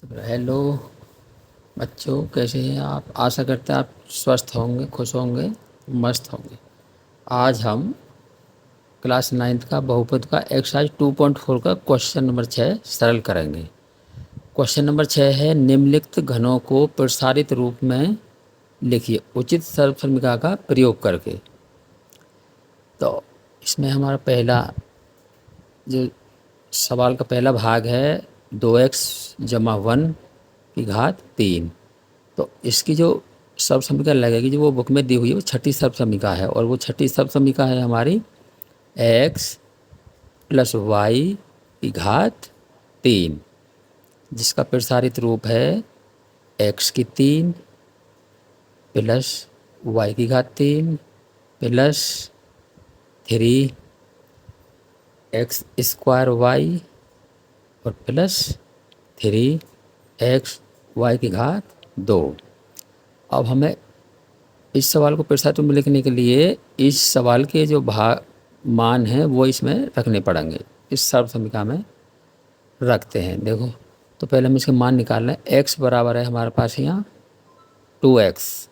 Hello बच्चों, कैसे हैं आप? आशा करते हैं आप स्वस्थ होंगे, खुश होंगे, मस्त होंगे। आज हम क्लास नाइन्थ का बहुपद का एक्सरसाइज 2.4 का क्वेश्चन नंबर 6 सरल करेंगे। क्वेश्चन नंबर 6 है, निम्नलिखित घनों को प्रसारित रूप में लिखिए उचित सर्वसमीकरण का प्रयोग करके। तो इसमें हमारा पहला जो सवाल का पहला भाग है 2x जमा 1 की घात 3। तो इसकी जो सब समीकरण लगेगी जो वो बुक में दी हुई है वो छठी सब समीकरण है, और वो छठी सब समीकरण है हमारी x प्लस वाई की घात 3, जिसका प्रसारित रूप है x की 3 प्लस वाई की घात 3 प्लस 3x स्क्वायर वाई और प्लस 3x वाई की घात 2। अब हमें इस सवाल को प्रसारित में लिखने के लिए इस सवाल के जो मान हैं वो इसमें रखने पड़ेंगे। इस सर्व समीकरण में रखते हैं। देखो, तो पहले हम इसके मान निकाल लें। x बराबर है हमारे पास यहाँ 2x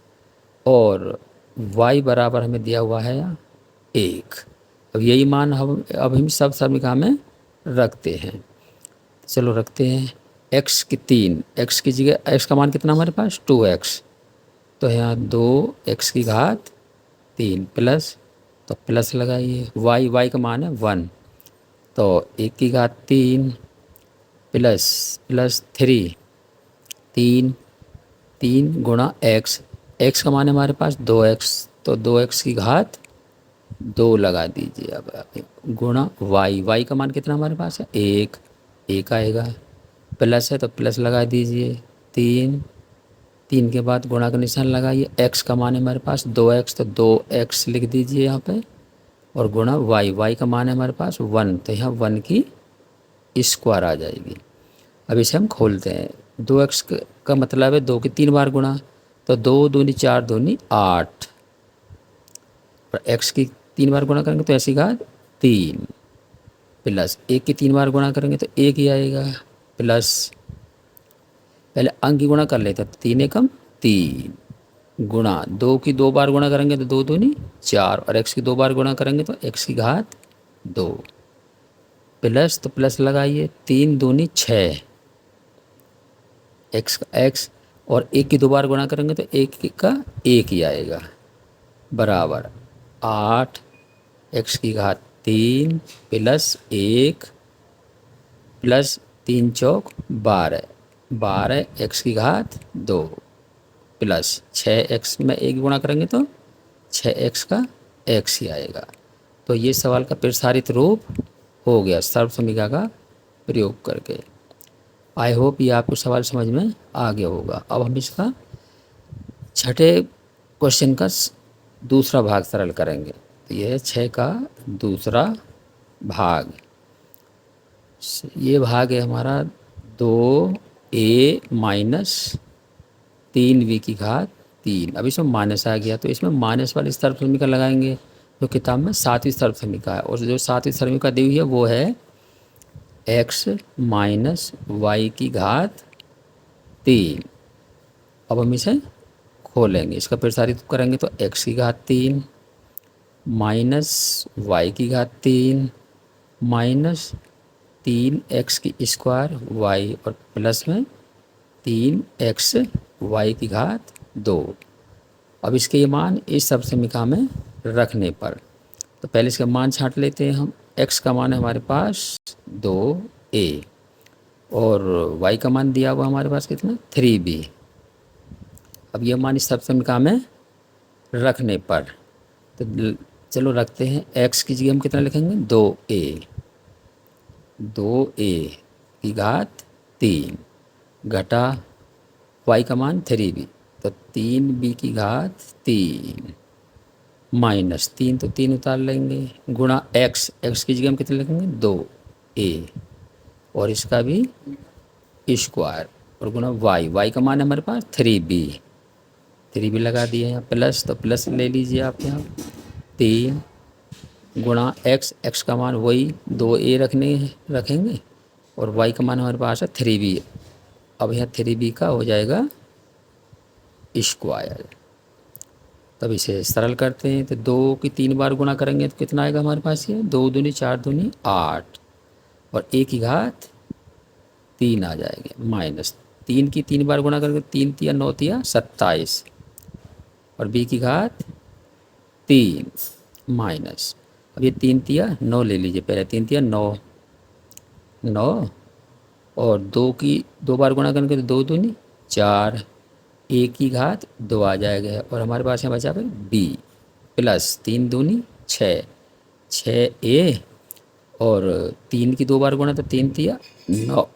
और y बराबर हमें दिया हुआ है यहाँ 1। अब यही मान हम सब समीकरण में रखते हैं। चलो रखते हैं। x की 3, x की जगह x का मान कितना हमारे पास 2x, तो यहाँ 2x की घात 3 प्लस, तो प्लस लगाइए, y का मान है 1, तो 1 की घात 3 प्लस प्लस 3 गुणा x का मान है हमारे पास 2x, तो 2x की घात 2 लगा दीजिए। अब गुणा y का मान कितना हमारे पास है 1 आएगा, प्लस है तो प्लस लगा दीजिए। 3 के बाद गुणा का निशान लगाइए। x का मान है हमारे पास 2x, तो 2x लिख दीजिए यहाँ पे, और गुणा y का मान है हमारे पास 1, तो यहाँ 1 की स्क्वायर आ जाएगी। अब इसे हम खोलते हैं। 2x का मतलब है 2 की 3 बार गुणा, तो 2 दूनी 4 दूनी 8, और x की 3 बार गुणा करेंगे तो ऐसी घात 3 प्लस 1 की 3 बार गुणा करेंगे तो 1 ही आएगा, प्लस पहले अंक की गुणा कर लेते, 3 एकम 3 गुणा 2 की 2 बार गुणा करेंगे तो 2 दूनी 4, और x की 2 बार गुणा करेंगे तो x की घात 2 प्लस, तो प्लस लगाइए, 3 दूनी 6 x, और 1 की 2 बार गुणा करेंगे तो 1 का 1 ही आएगा, बराबर 8 x की घात 3 प्लस 1 प्लस 3 चौक 12 x की घात 2 प्लस 6x में 1 गुणा करेंगे तो 6x का x ही आएगा। तो ये सवाल का प्रसारित रूप हो गया सर्व समीकरण का प्रयोग करके। आई होप ये आपको सवाल समझ में आ गया होगा। अब हम इसका छठे क्वेश्चन का दूसरा भाग सरल करेंगे। तो यह है 6 का दूसरा भाग। ये भाग है हमारा 2a माइनस 3b की घात 3। अब इसमें माइनस आ गया, तो इसमें माइनस वाली सर्व समीकरण लगाएंगे जो किताब में 7वीं सर्व समीकरण है, और जो 7वीं समीकरण दी हुई है वो है x माइनस वाई की घात 3। अब हम इसे खोलेंगे, इसका प्रसारित करेंगे तो x की घात 3 माइनस वाई की घात 3 माइनस 3x की स्क्वायर y, और प्लस में 3x वाई की घात 2। अब इसके ये मान इस सब समीकरण में रखने पर, तो पहले इसका मान छांट लेते हैं हम। x का मान है हमारे पास 2a, और y का मान दिया हुआ हमारे पास कितना 3b। अब यह मान इस सब समीकरण में रखने पर, तो चलो रखते हैं। x की जगह हम कितना लिखेंगे 2a की घात 3 घटा y का मान 3b, तो 3b की घात 3 माइनस 3, तो 3 उतार लेंगे, गुणा x की जगह हम कितने लिखेंगे 2a, और इसका भी स्क्वायर, और गुणा y का मान है हमारे पास 3b लगा दिए यहाँ, प्लस, तो प्लस ले लीजिए आप यहाँ 3 गुणा x का मान वही 2a रखेंगे, और y का मान हमारे पास है 3b, अब यहाँ 3b का हो जाएगा स्क्वायर। तब इसे सरल करते हैं तो 2 की 3 बार गुणा करेंगे तो कितना आएगा हमारे पास, ये 2 दूनी 4 दूनी 8 और 1 की घात 3 आ जाएंगे, माइनस 3 की 3 बार गुणा करेंगे 3 तिया 9 तिया 27 और b की घात 3 माइनस, अब ये 3 तिया 9 ले लीजिए, पहले 3 तिया 9 9 और 2 की 2 बार गुणा करेंगे तो 2 दूनी 4, 1 की घात 2 आ जाएगा और हमारे पास यहाँ बचा फिर b प्लस 3 दूनी 6 6a और 3 की 2 बार गुणा तो 3 तिया 9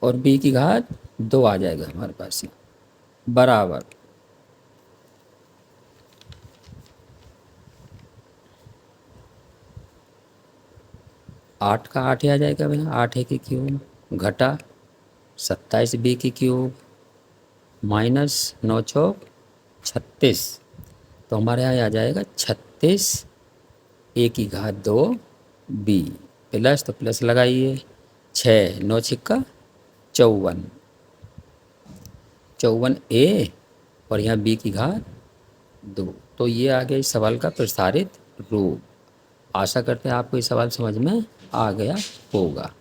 और b की घात 2 आ जाएगा हमारे पास यहाँ बराबर 8 का 8 ही आ जाएगा भैया, 8 की क्यूब घटा 27 बी की क्यूब माइनस 9 चौक 36, तो हमारे यहाँ आ जाएगा 36 ए की घात 2 बी प्लस, तो प्लस लगाइए 6 9 छिक्का 54 54 ए और यहाँ बी की घात 2। तो ये आ गया इस सवाल का प्रसारित रूप। आशा करते हैं आपको ये सवाल समझ में आ गया होगा।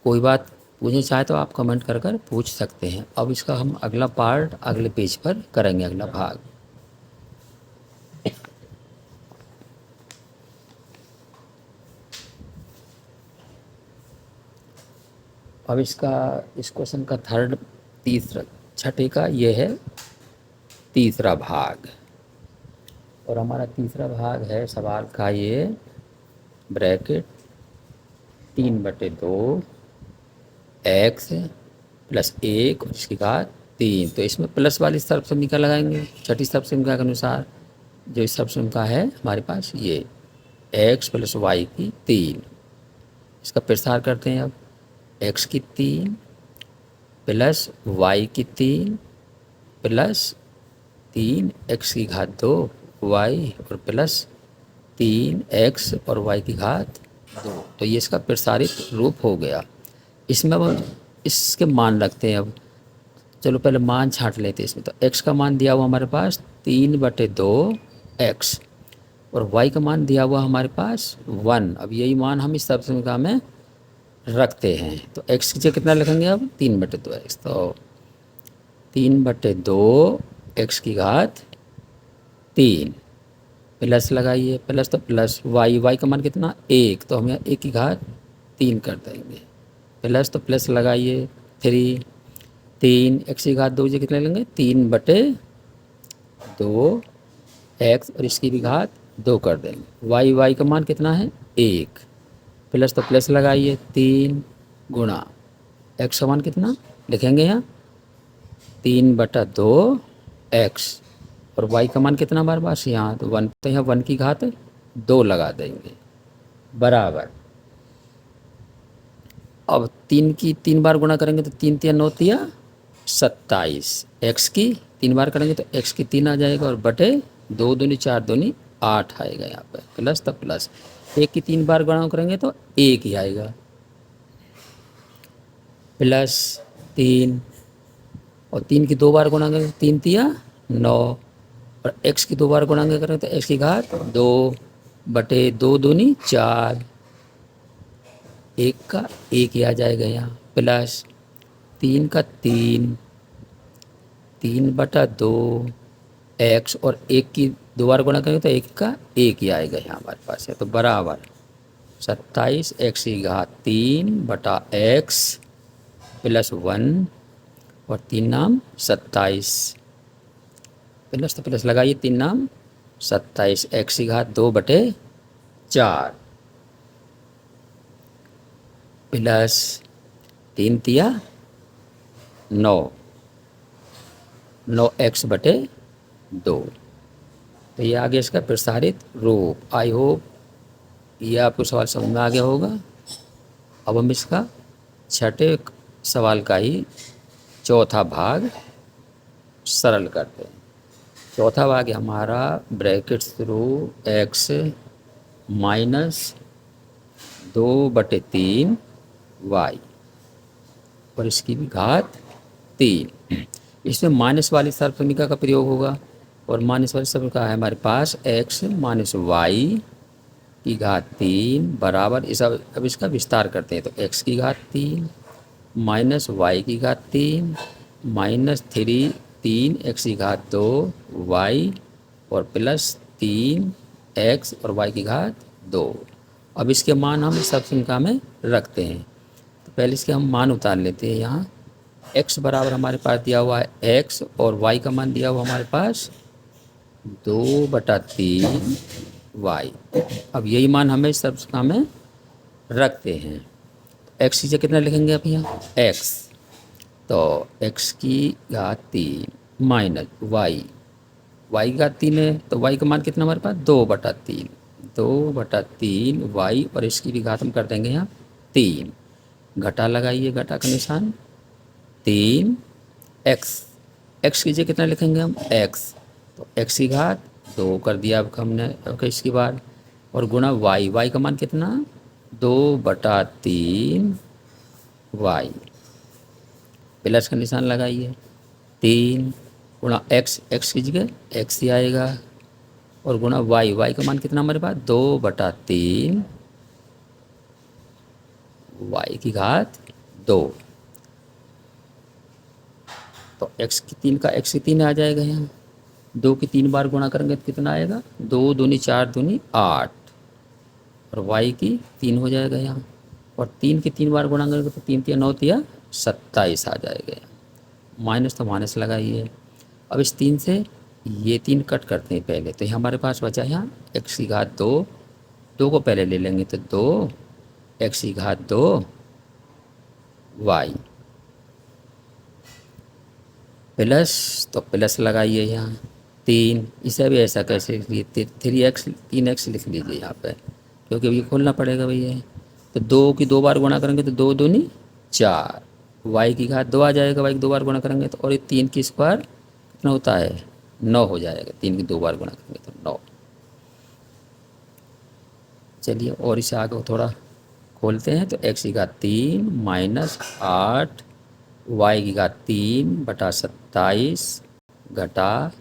कोई बात पूछना चाहे तो आप कमेंट कर कर पूछ सकते हैं। अब इसका हम अगला पार्ट अगले पेज पर करेंगे, अगला भाग। अब इस क्वेश्चन का तीसरा छठे का ये है तीसरा भाग और हमारा तीसरा भाग है सवाल का ये ब्रैकेट 3/2 x प्लस 1 और इसकी घात 3। तो इसमें प्लस वाली सर्वसम्मिका लगाएंगे छठी सर्वसम्मिका के अनुसार। जो इस सर्वसम्मिका है हमारे पास ये x प्लस वाई की 3, इसका प्रसार करते हैं। अब x की 3 प्लस वाई की 3 प्लस 3 x की घात 2 वाई और प्लस 3 x और y की घात 2। तो ये इसका प्रसारित रूप हो गया। इसमें अब इसके मान रखते हैं। अब चलो पहले मान छांट लेते हैं इसमें। तो x का मान दिया हुआ हमारे पास 3/2 x और y का मान दिया हुआ हमारे पास 1। अब यही मान हम इस सर्वसम्मिका में रखते हैं। तो x की जगह कितना लिखेंगे अब 3/2 x, तो 3/2 x की घात 3 प्लस लगाइए, प्लस तो प्लस y का मान कितना 1, तो हम यहाँ 1 की घात 3 कर देंगे, प्लस तो प्लस लगाइए 3 x की घात 2 कितने लेंगे 3/2 x और इसकी भी घात 2 कर देंगे। y का मान कितना है 1, प्लस तो प्लस लगाइए 3 गुणा x का मान कितना लिखेंगे यहाँ 3/2 x और y का मान कितना हमारे पास यहाँ, तो 1, तो यहाँ 1 की घात 2 लगा देंगे बराबर। अब 3 की 3 बार गुणा करेंगे तो 3 तिया 9 तिया 27, x की 3 बार करेंगे तो x की 3 आ जाएगा और बटे 2 दूनी 4 दूनी 8 आएगा यहाँ पर, प्लस तो प्लस 1 की 3 बार गुणा करेंगे तो 1 ही आएगा, प्लस 3 और 3 की 2 बार गुणा करेंगे 3 तिया 9 और x की 2 बार गुणा करें तो x की घात 2 बटे 2 दूनी 4, 1 का 1 ही आ जाएगा यहाँ, प्लस 3 का 3/2 x और 1 की 2 बार गुणा करेंगे तो 1 का 1 ही आएगा यहाँ हमारे पास है। तो बराबर 27 x की घात 3/x प्लस 1 और 3 नाम 27, प्लस तो प्लस लगाइए 3 नाम 27 x की घात 2/4 प्लस 3 तिया 9 9x/2। तो ये आगे इसका प्रसारित रूप। आई होप ये आपको सवाल समझ में आ गया होगा। अब हम इसका छठे सवाल का ही चौथा भाग सरल करते हैं। चौथा भाग हमारा bracket through x minus 2/3 y और इसकी भी घात 3। इसमें माइनस वाली सर्वसमीका का प्रयोग होगा और माइनस वाली सर्वसमीका है हमारे पास x माइनस वाई की घात 3 बराबर इस अब इसका विस्तार करते हैं तो x की घात 3 माइनस वाई की घात 3 माइनस 3 x की घात 2 y और प्लस 3x और y की घात 2। अब इसके मान हम सर्वसमीका में रखते हैं तो पहले इसके हम मान उतार लेते हैं। यहाँ x बराबर हमारे पास दिया हुआ है x और y का मान दिया हुआ हमारे पास 2/3 y। अब यही मान हमें सर्वसमीका में रखते हैं। x की जगह कितना लिखेंगे अब यहाँ x, तो x की घात 3 माइनस y की घात 3 है तो y का मान कितना हमारे पास 2/3 y और इसकी भी घात हम कर देंगे यहाँ 3। घटा लगाइए, घटा का निशान 3x की जगह कितना लिखेंगे हम x, तो x की घात 2 कर दिया अब हमने इसकी बार और गुणा y का मान कितना 2/3 y प्लस का निशान लगाइए 3 गुणा x की जगह x ही आएगा और गुणा y का मान कितना हमारे पास 2/3 y की घात 2। तो x की 3 आ जाएगा यहाँ 2 की 3 बार गुणा करेंगे तो कितना आएगा 2 दूनी 4 दूनी 8 और y की 3 हो जाएगा यहाँ और 3 की 3 बार गुणा करेंगे तो 3 3 9 3 27 आ जाएगा। माइनस तो माइनस लगाइए। अब इस 3 से ये 3 कट करते हैं पहले तो यहाँ हमारे पास बचा यहाँ x की घात 2 को पहले ले लेंगे तो 2 x की घात 2 y प्लस तो प्लस लगाइए यहाँ 3, इसे भी ऐसा कैसे 3x लिख लीजिए यहाँ पे क्योंकि ये खोलना पड़ेगा भैया। तो 2 की 2 बार गुणा करेंगे तो 2 दूनी 4 y की घात 2 आ जाएगा, y की 2 बार गुणा करेंगे तो और ये 3 की स्क्वायर कितना होता है 9 हो जाएगा, 3 की 2 बार गुणा करेंगे तो 9। चलिए और इसे आगे थोड़ा खोलते हैं तो x की घात 3 माइनस 8 y की घात 3/27 घटा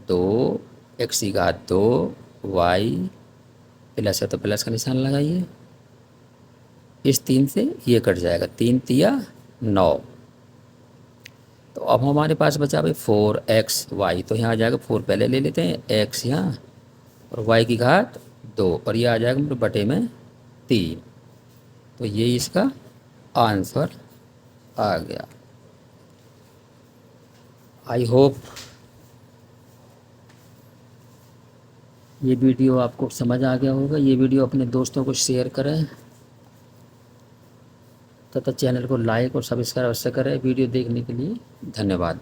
2 x की घात 2 y प्लस है तो प्लस का निशान लगाइए। इस 3 से ये कट जाएगा 3 तिया 9। तो अब हमारे पास बचा भाई 4xy तो यहाँ आ जाएगा 4 पहले ले लेते हैं x यहाँ और y की घात 2 और ये आ जाएगा मेरे बटे में 3। तो ये इसका आंसर आ गया। आई होप ये वीडियो आपको समझ आ गया होगा। ये वीडियो अपने दोस्तों को शेयर करें तथा चैनल को लाइक और सब्सक्राइब अवश्य करें। वीडियो देखने के लिए धन्यवाद।